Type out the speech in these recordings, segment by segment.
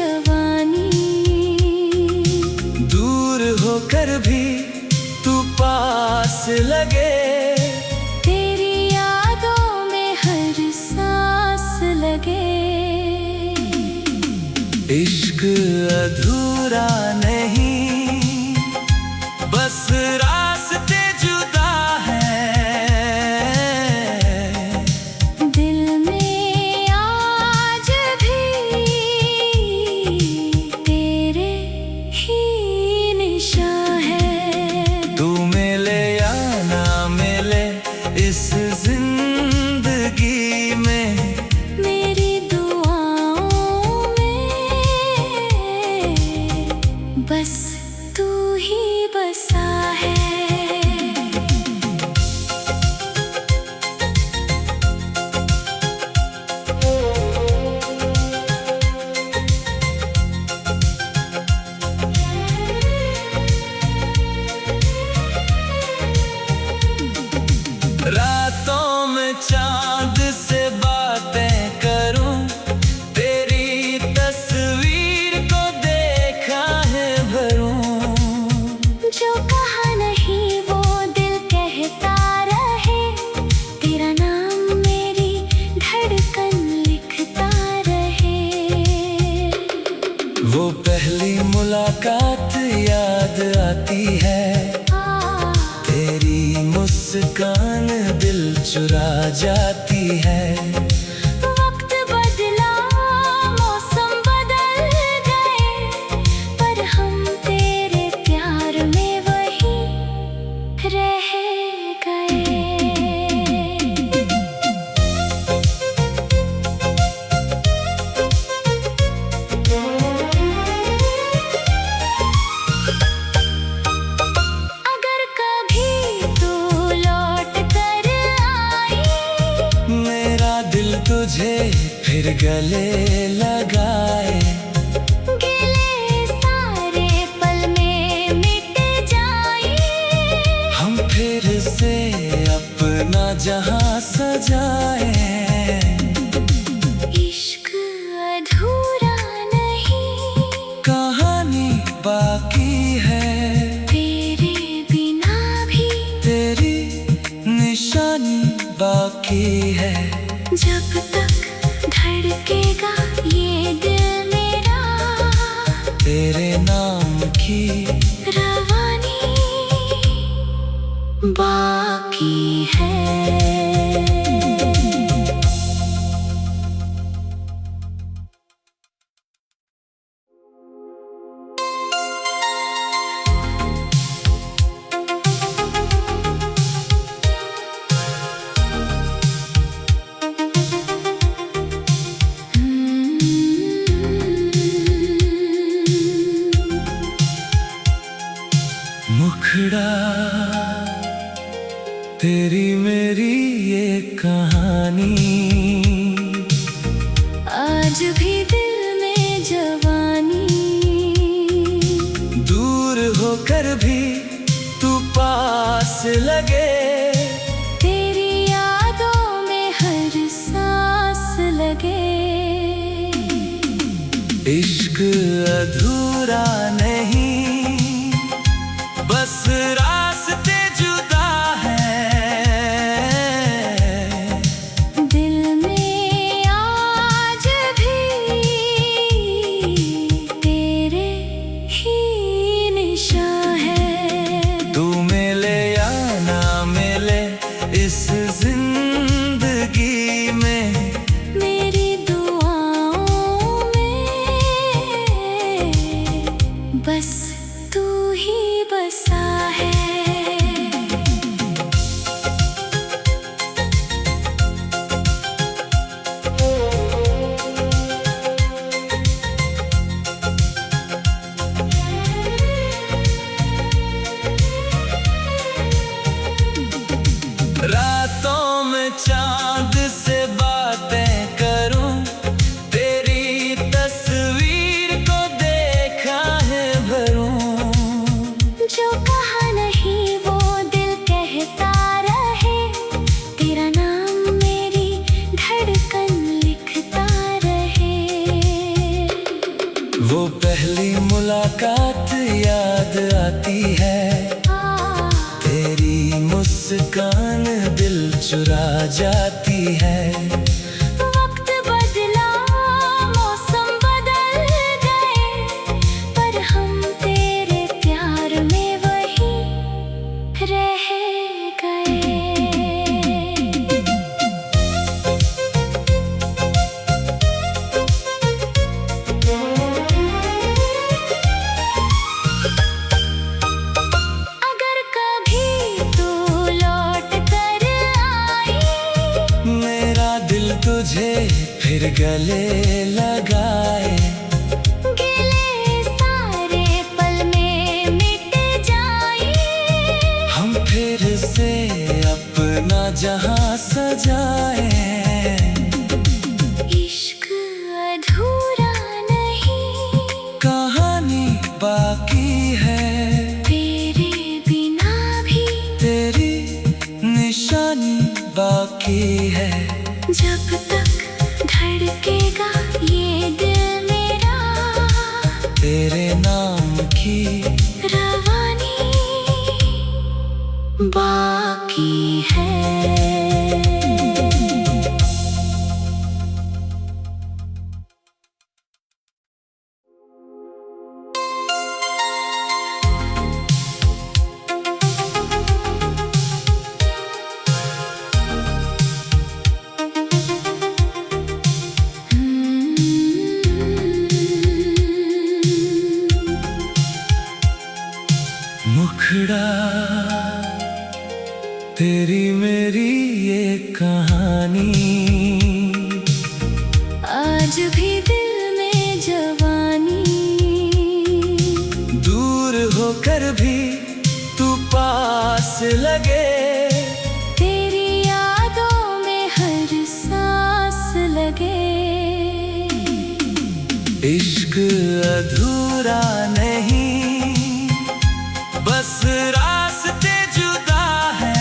जवानी। दूर होकर भी तू पास लगे, तेरी यादों में हर सांस लगे। इश्क अधूरा नहीं, बस रास्ते जुदा हैं। दिल में आज भी तेरे ही निशान है। तू मिले या ना मिले इस जिंदगी में, मेरी दुआओं में बस तू ही बसा है। रातों में चांद से बातें करूं, तेरी तस्वीर को देखा है भरूं। जो कहा नहीं वो दिल कहता रहे, तेरा नाम मेरी धड़कन लिखता रहे। वो पहली मुलाकात याद आती है, तेरी मुस्कान दिल चुरा जाती है। वक्त बदला, मौसम बदल गए, पर हम तेरे प्यार में वही रह गए। अगर कभी तू लौट कर आई, मेरा दिल तुझे फिर गले लगाए। गिले सारे पल में मिट जाए। हम फिर से अपना जहां सजाए। इश्क अधूरा नहीं, कहानी बाकी है, तेरे बिना भी तेरी निशानी बाकी है। जब तक धड़केगा ये दिल मेरा, तेरे नाम की रवानी बाकी है। मुखड़ा तेरी मेरी ये कहानी, आज भी दिल में जवानी। दूर होकर भी तू पास लगे, तेरी यादों में हर सांस लगे। इश्क अधूरा नहीं, बस रास्ते जुदा हैं। दिल में आज भी तेरे ही निशान है। तू मिले या ना मिले इस जिंदगी में, मेरी दुआओं में बस तू ही बसा है। रातों में चांद से बातें करूं, तेरी तस्वीर को देखा है भरूं। वो पहली मुलाकात याद आती है, तेरी मुस्कान दिल चुरा जाती है। वक्त बदला, मौसम बदल गए, पर हम तेरे प्यार में वही रह गए। अगर कभी तू लौट कर आई, मेरा दिल तुझे फिर गले लगाए, गिले सारे पल में मिट जाए। हम फिर से अपना जहां सजाए। इश्क अधूरा नहीं, कहानी बाकी है, तेरे बिना भी तेरी निशानी बाकी है। जब तक धड़केगा ये दिल मेरा, तेरे नाम की रवानी बाकी है। मुखड़ा तेरी मेरी ये कहानी, आज भी दिल में जवानी, दूर होकर भी तू पास लगे, तेरी यादों में हर सांस लगे। इश्क अधूरा नहीं, बस रास्ते जुदा है।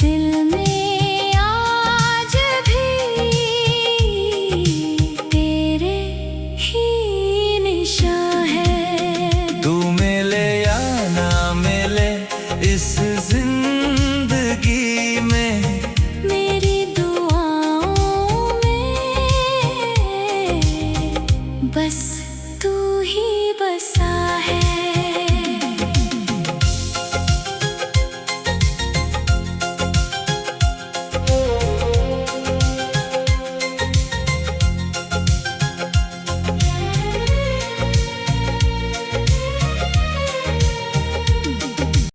दिल में आज भी तेरे ही निशान है। तू मिले या ना मिले इस जिंदगी में, मेरी दुआओं में बस तू ही बसा है।